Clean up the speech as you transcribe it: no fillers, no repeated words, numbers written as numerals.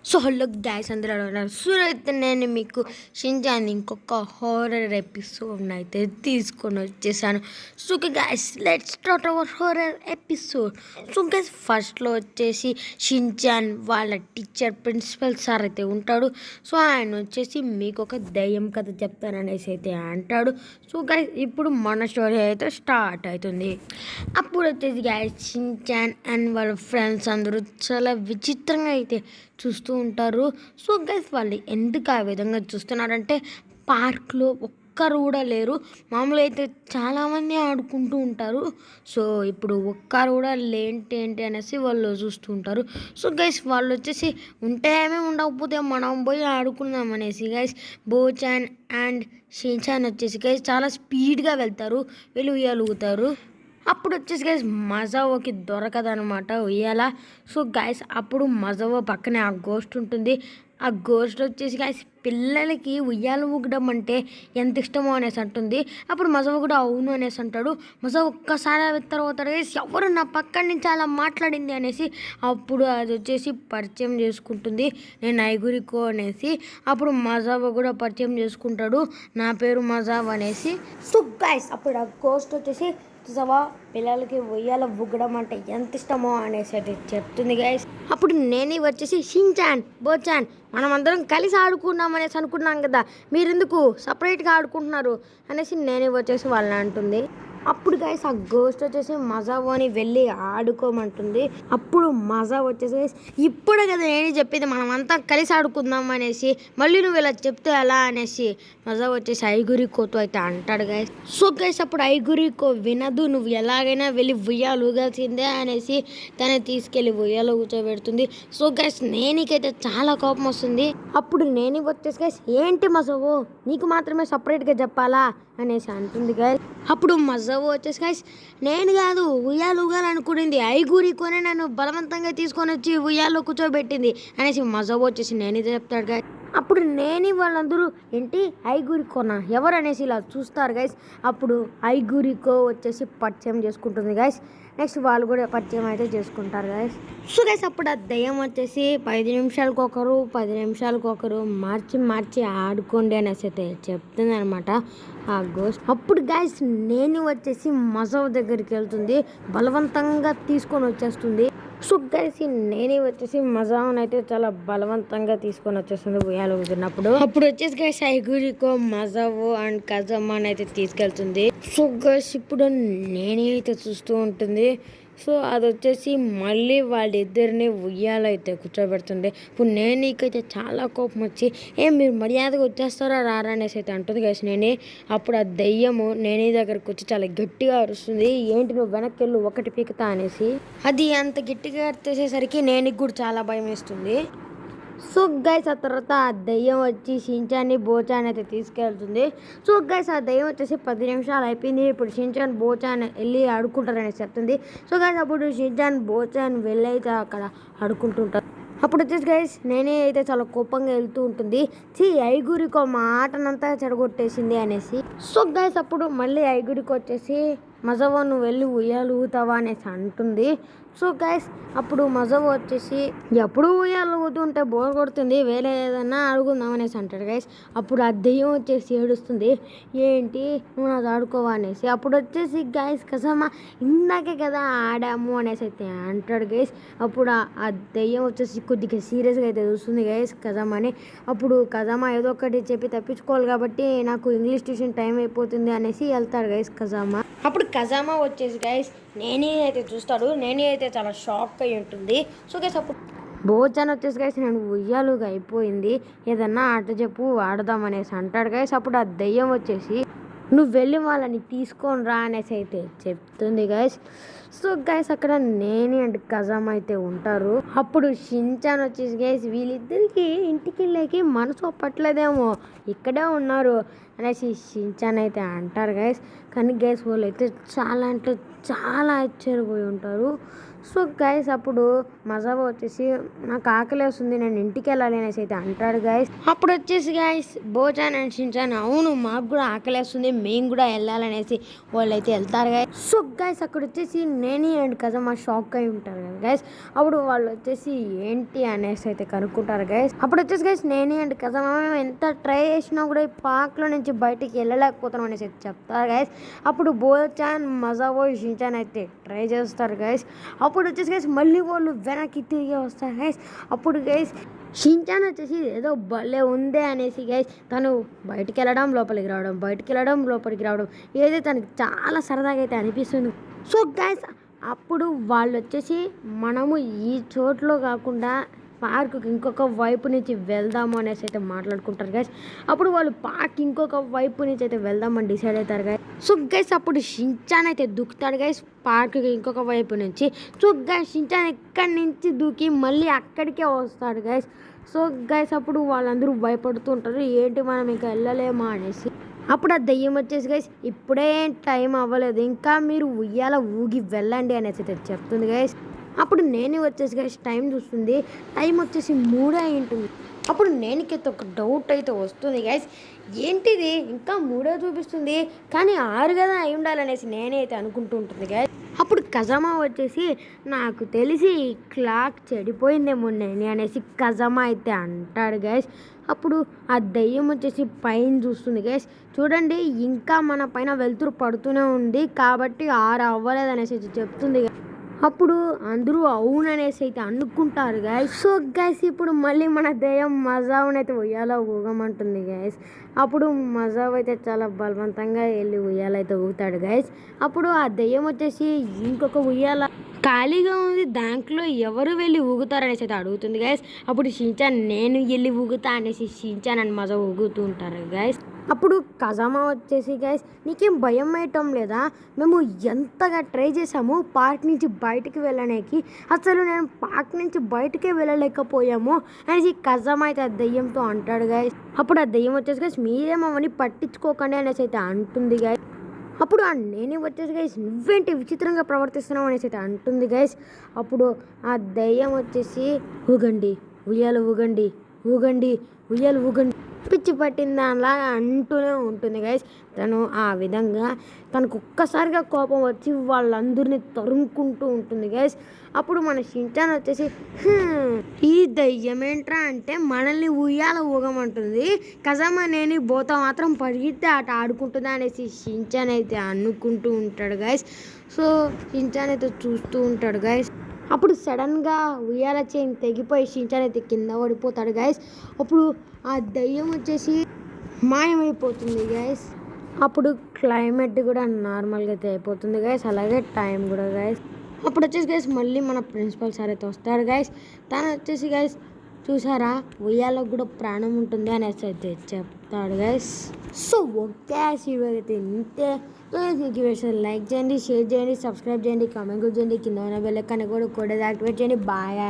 So hello guys అందరూ ఉన్నారు. So అయితే నేను మీకు షించాన్ ఇంకొక హారర్ ఎపిసోడ్ అయితే తీసుకొని వచ్చేసాను. So guys let's start our horror episode. So guys ఫస్ట్లో వచ్చేసి షించాన్ వాళ్ళ టీచర్ ప్రిన్సిపల్ సార్ అయితే ఉంటాడు. సో ఆయన వచ్చేసి మీకు ఒక దయ్యం కథ చెప్తాననేసి అయితే అంటాడు. సో గైస్ ఇప్పుడు మన స్టోరీ అయితే స్టార్ట్ అవుతుంది. అప్పుడు వచ్చేసి గైస్ షించాన్ అండ్ వాళ్ళ ఫ్రెండ్స్ అందరూ చాలా విచిత్రంగా అయితే చూస్తూ ఉంటారు. సో గైస్ వాళ్ళు ఎందుకు ఆ విధంగా చూస్తున్నారంటే పార్క్లో ఒక్కరు కూడా లేరు. మామూలుగా అయితే చాలామంది ఆడుకుంటూ ఉంటారు. సో ఇప్పుడు ఒక్కరు కూడా ఏంటి అనేసి వాళ్ళు చూస్తూ ఉంటారు. సో గైస్ వాళ్ళు వచ్చేసి ఉంటే ఏమీ ఉండకపోతే మనం పోయి ఆడుకుందాం అనేసి గైస్ బోచాన్ అండ్ షించాన్ వచ్చేసి గైస్ చాలా స్పీడ్గా వెళ్తారు, వెళ్ళి ఉయ్యాలుగుతారు. అప్పుడు వచ్చేసి గైస్ మజావోకి దొరకదనమాట ఉయ్యాల. సో గైస్ అప్పుడు మజావో పక్కనే ఆ గోస్ట్ ఉంటుంది. ఆ గోస్ట్ వచ్చేసి గైస్ పిల్లలకి ఉయ్యాల ఊగడం అంటే ఎంత ఇష్టమో అనేసి అంటుంది. అప్పుడు మజావో కూడా అవును అనేసి అంటాడు. మజావో ఒక్కసారి అవుతాడు గైస్ ఎవరు నా పక్కన నుంచి అలా మాట్లాడింది అనేసి. అప్పుడు అది వచ్చేసి పరిచయం చేసుకుంటుంది, నేను ఐగురికో అనేసి. అప్పుడు మజావో కూడా పరిచయం చేసుకుంటాడు, నా పేరు మజావ్ అనేసి. సో గైస్ అప్పుడు ఆ గోస్ట్ వచ్చేసి చూసావా పిల్లలకి ఉయ్యాల ఊగడం అంటే ఎంత ఇష్టమో అనేసి అది చెప్తుంది గైస్. అప్పుడు నేనే వచ్చేసి షించాన్ బోచాన్ మనం అందరం కలిసి ఆడుకున్నాం అనేసి అనుకున్నాం కదా, మీరెందుకు సపరేట్గా ఆడుకుంటున్నారు అనేసి నేనే వచ్చేసి వాళ్ళని అంటుంది. అప్పుడు గైస్ ఆ గోస్ట్ వచ్చేసి మజావోని వెళ్ళి ఆడుకోమంటుంది. అప్పుడు మజా వచ్చేసి ఇప్పుడు కదా నేను చెప్పింది మనం అంతా కలిసి ఆడుకుందాం అనేసి, మళ్ళీ నువ్వు ఇలా చెప్తే ఎలా అనేసి మజా వచ్చేసి ఐగురికోతో అయితే అంటాడు గైస్. సో గైస్ అప్పుడు ఐగురికో వినదు, నువ్వు ఎలాగైనా వెళ్ళి ఉయ్యాలు ఊగాల్సిందే అనేసి తనే తీసుకెళ్ళి ఉయ్యాలో కూర్చోబెడుతుంది. సో గైస్ నేనికైతే చాలా కోపం వస్తుంది. అప్పుడు నేను వచ్చేసి గైస్ ఏంటి మజావో నీకు మాత్రమే సపరేట్గా చెప్పాలా అనేసి అంటుంది గైస్. అప్పుడు మజావో వచ్చేసి గైస్ నేను కాదు ఉయ్యాలు ఊగాలనుకునింది, ఐగురికోనే నన్ను బలవంతంగా తీసుకొని వచ్చి ఉయ్యాల్లో కూర్చోబెట్టింది అనేసి మజావో వచ్చేసి నేనిదే చెప్తాడు గైస్. అప్పుడు నేను వాళ్ళందరూ ఏంటి ఐగురికోనా ఎవరు అనేసి ఇలా చూస్తారు గైస్. అప్పుడు ఐగురికో వచ్చేసి పరిచయం చేసుకుంటుంది గైస్. నెక్స్ట్ వాళ్ళు కూడా పరిచయం అయితే చేసుకుంటారు గైస్. సో గైస్ అప్పుడు ఆ దయ్యం వచ్చేసి 10 నిమిషాలకు ఒకరు 10 నిమిషాలకు ఒకరు మార్చి ఆడుకోండి అనేసి అయితే చెప్తుంది అనమాట ఆ గోస్ట్. అప్పుడు గైస్ నేను వచ్చేసి మజావ్ దగ్గరికి వెళ్తుంది, బలవంతంగా తీసుకొని వచ్చేస్తుంది. సో గైస్ నేనే వచ్చేసి మజావన్ అయితే చాలా బలవంతంగా తీసుకొని వచ్చేస్తుంది ఉయ్యాలు ఊగినప్పుడు. అప్పుడు వచ్చేసి గైస్ ఐగురికో మజావో అండ్ కజమాన్ అయితే తీసుకెళ్తుంది. సో గైస్ ఇప్పుడు నేనే అయితే చూస్తూ ఉంటుంది. సో అది వచ్చేసి మళ్ళీ వాళ్ళిద్దరిని ఉయ్యాలైతే కూర్చోబెడుతుంది. ఇప్పుడు నేనీకైతే చాలా కోపం వచ్చి మీరు మర్యాదగా వచ్చేస్తారా రారా అనేసి అయితే అంటుంది గైస్ నేనే. అప్పుడు ఆ దయ్యము నేనే దగ్గరకు వచ్చి చాలా గట్టిగా అరుస్తుంది, ఏంటి నువ్వు వెనక్కి వెళ్ళు ఒకటి పీకుతా అనేసి. అది అంత గట్టిగా అరిచేసరికి నేను కూడా చాలా భయం వేస్తుంది. సో గైస్ ఆ తర్వాత ఆ దయ్యం వచ్చి షించాన్ని బోచాన్ అయితే తీసుకెళ్తుంది. సో గైస్ ఆ దయ్యం వచ్చేసి 10 నిమిషాలు అయిపోయింది, ఇప్పుడు షించాన్ బోచాన్ వెళ్ళి ఆడుకుంటారని చెప్తుంది. సో గైస్ అప్పుడు షించాన్ బోచాన్ వెళ్ళైతే అక్కడ ఆడుకుంటుంటారు. అప్పుడు వచ్చేసి గైస్ నేనే అయితే చాలా కోపంగా వెళ్తూ ఉంటుంది, ఐగురికో మా ఆటనంతా చెడగొట్టేసింది అనేసి. సో గైస్ అప్పుడు మళ్ళీ ఐగురికో వచ్చేసి మజావో నువ్వు వెళ్ళి ఉయ్యాలు ఊతావా అనేసి అంటుంది. సో గైస్ అప్పుడు మజావో వచ్చేసి ఎప్పుడు ఉయ్యాలు ఊతుంటే బోర్ కొడుతుంది, వేరే ఏదన్నా అడుగుందాం అనేసి అంటాడు గైస్. అప్పుడు ఆ దెయ్యం వచ్చేసి ఏడుస్తుంది, ఏంటి నువ్వు నాది ఆడుకోవా అనేసి. అప్పుడు వచ్చేసి గైస్ కజమా ఇందాకే కదా ఆడాము అనేసి అయితే అంటాడు గైస్. అప్పుడు ఆ దెయ్యం వచ్చేసి కొద్దిగా సీరియస్గా అయితే చూస్తుంది గైస్ కజమాని. అప్పుడు కజమా ఏదో ఒకటి చెప్పి తప్పించుకోవాలి కాబట్టి నాకు ఇంగ్లీష్ ట్యూషన్ టైం అయిపోతుంది అనేసి వెళ్తాడు గైస్ కజమా. అప్పుడు కజామా వచ్చేసి గైస్ నేనే అయితే చూస్తాడు, నేనే అయితే చాలా షాక్ అయి ఉంటుంది. సో గైస్ అప్పుడు బోచాన్ వచ్చేసి గైస్ నేను ఉయ్యాలుగా అయిపోయింది, ఏదన్నా ఆట చెప్పు ఆడదాం అనేసి అంటాడు గైస్. అప్పుడు ఆ దెయ్యం వచ్చేసి నువ్వు వెళ్ళి వాళ్ళని తీసుకొని రా అనేసి అయితే చెప్తుంది గైస్. సో గైస్ అక్కడ నేనే అండ్ కజామా అయితే ఉంటారు. అప్పుడు షించాన్ వచ్చేసి గైస్ వీళ్ళిద్దరికి ఇంటికి వెళ్ళాకి మనసు ఒప్పట్లేదేమో ఇక్కడే ఉన్నారు అనేసి షించాన్ అయితే అంటారు గైస్. కానీ గైస్ వాళ్ళు అయితే చాలా అంటే చాలా ఆశ్చర్యపోయి ఉంటారు. సో గైస్ అప్పుడు మజాబా వచ్చేసి నాకు ఆకలి వేస్తుంది, నేను ఇంటికి వెళ్ళాలి అనేసి అయితే అంటాడు గైస్. అప్పుడు వచ్చేసి గైస్ బోచాన్ అండ్ షించాన్ అవును మాకు కూడా ఆకలి వేస్తుంది, మేము కూడా వెళ్ళాలనేసి వాళ్ళు అయితే వెళ్తారు గైస్. సో గైస్ అక్కడ వచ్చేసి నేని అండ్ కజమా షాక్ అయి ఉంటారు కదా గైస్. అప్పుడు వాళ్ళు వచ్చేసి ఏంటి అనేసి అయితే కనుక్కుంటారు గైస్. అప్పుడు వచ్చేసి గైస్ నేని అండ్ కజమా మేము ఎంత ట్రై చేసినా కూడా ఈ పార్క్లో నుంచి బయటికి వెళ్ళలేకపోతున్నాం అనేసి అయితే చెప్తారు గైస్. అప్పుడు బోచాన్ మజాబో షించాన్ అయితే ట్రై చేస్తారు గైస్. అప్పుడు వచ్చేసి గైస్ మళ్ళీ వాళ్ళు వెనక్కి తిరిగి వస్తారు గైస్. అప్పుడు గైస్ షించాన్ వచ్చేసి ఏదో భలే ఉందే అనేసి గైస్ తను బయటికి వెళ్ళడం లోపలికి రావడం ఏదైతే తనకి చాలా సరదాగా అయితే అనిపిస్తుంది. సో గైస్ అప్పుడు వాళ్ళు వచ్చేసి మనము ఈ చోట్లో కాకుండా పార్క్కి ఇంకొక వైపు నుంచి వెళ్దాము అనేసి అయితే మాట్లాడుకుంటారు గైస్. అప్పుడు వాళ్ళు పార్క్ ఇంకొక వైపు నుంచి అయితే వెళ్దామని డిసైడ్ అవుతారు గైస్. సో గైస్ అప్పుడు షించాన్ అయితే దూకుతాడు గైస్ పార్క్కి ఇంకొక వైపు నుంచి. సో గైస్ షించాన్ ఎక్కడి నుంచి దూకి మళ్ళీ అక్కడికే వస్తాడు గైస్. సో గైస్ అప్పుడు వాళ్ళందరూ భయపడుతూ ఉంటారు, ఏంటి మనం ఇంకా వెళ్ళలేమా అనేసి. అప్పుడు ఆ దెయ్యం వచ్చేసి గైస్ ఇప్పుడే టైం అవ్వలేదు, ఇంకా మీరు ఉయ్యాల ఊగి వెళ్ళండి అనేసి అయితే చెప్తుంది గైస్. అప్పుడు నేను వచ్చేసి గైస్ టైం చూస్తుంది, టైం వచ్చేసి 3 అయి ఉంటుంది. అప్పుడు నేనికైతే ఒక డౌట్ అయితే వస్తుంది గైస్, ఏంటిది ఇంకా 3 చూపిస్తుంది కానీ 6 కదా అయి ఉండాలనేసి నేనైతే అనుకుంటూ ఉంటుంది గైస్. అప్పుడు కజమా వచ్చేసి నాకు తెలిసి క్లాక్ చెడిపోయిందేమో నేను అనేసి కజమా అయితే అంటాడు గైస్. అప్పుడు ఆ దెయ్యం వచ్చేసి పైన చూస్తుంది గైస్, చూడండి ఇంకా మన పైన వెలుతురు పడుతూనే ఉంది కాబట్టి 6 అవ్వలేదు అనేసి చెప్తుంది. అప్పుడు అందరూ అవుననేసి అయితే అనుకుంటారు గైస్. సో గైస్ ఇప్పుడు మళ్ళీ మన దెయ్యం మజావునైతే ఉయ్యాల ఊగమంటుంది గైస్. అప్పుడు మజావ్ అయితే చాలా బలవంతంగా వెళ్ళి ఉయ్యాలైతే ఊగుతాడు గైస్. అప్పుడు ఆ దెయ్యం వచ్చేసి ఇంకొక ఉయ్యాల ఖాళీగా ఉంది, దాంట్లో ఎవరు వెళ్ళి ఊగుతారనేసి అయితే అడుగుతుంది గైస్. అప్పుడు షించాన్ నేను వెళ్ళి ఊగుతా అనేసి షించాన్ అండ్ మజా ఊగుతూ ఉంటారు గైస్. అప్పుడు కజమా వచ్చేసి గైస్ నీకేం భయం వేయటం లేదా, మేము ఎంతగా ట్రై చేసాము పార్క్ నుంచి బయటికి వెళ్ళడానికి, అసలు నేను పార్క్ నుంచి బయటకే వెళ్ళలేకపోయాము అనేసి కజమా అయితే ఆ దెయ్యంతో అంటాడు గైస్. అప్పుడు ఆ దెయ్యం వచ్చేసి గైస్ మీరేమవని పట్టించుకోకండి అనేసి అయితే అంటుంది గైస్. అప్పుడు ఆ నేనే వచ్చేసి గైస్ నువ్వేంటి విచిత్రంగా ప్రవర్తిస్తున్నావు అనేసి అయితే అంటుంది గైస్. అప్పుడు ఆ దెయ్యం వచ్చేసి ఊగండి ఉయ్యాల ఊగండి ఉయ్యాల ఊగండి పిచ్చి పట్టిన దానిలాగా అంటూనే ఉంటుంది గైస్. తను ఆ విధంగా తనకు ఒక్కసారిగా కోపం వచ్చి వాళ్ళందరినీ తరుముకుంటూ ఉంటుంది గైస్. అప్పుడు మన షించాన్ వచ్చేసి ఈ దయ్యం ఏంట్రా అంటే మనల్ని ఉయ్యాల ఊగమంటుంది, కజమా నేను బోత మాత్రం పరిగెత్తి ఆట ఆడుకుంటుందా అనేసి షించాన్ అయితే అనుకుంటూ ఉంటాడు గైస్. సో షించాన్ అయితే చూస్తూ ఉంటాడు గైస్. అప్పుడు సడన్గా ఉయ్యాల చైన్ తెగిపోయి షించాన్ అయితే కింద పడిపోతాడు గైస్. అప్పుడు ఆ దయ్యం వచ్చేసి మాయమైపోతుంది గైస్. అప్పుడు క్లైమేట్ కూడా నార్మల్గా అయితే అయిపోతుంది గైస్, అలాగే టైం కూడా గైస్. అప్పుడు వచ్చేసి గైస్ మళ్ళీ మన ప్రిన్సిపల్ సార్ అయితే వస్తాడు గైస్. తను వచ్చేసి గైస్ చూసారా ఉయ్యాలకు కూడా ప్రాణం ఉంటుంది అనేసి అయితే చెప్తాడు గైస్. సో ఓకే వీడియో అయితే ఇంతే. మీకు లైక్ చేయండి, షేర్ చేయండి, సబ్స్క్రైబ్ చేయండి, కామెంట్ కూడా చేయండి, కింద ఉన్న బెల్ ఐకాన్ కూడా యాక్టివేట్ చేయండి. బాయ్.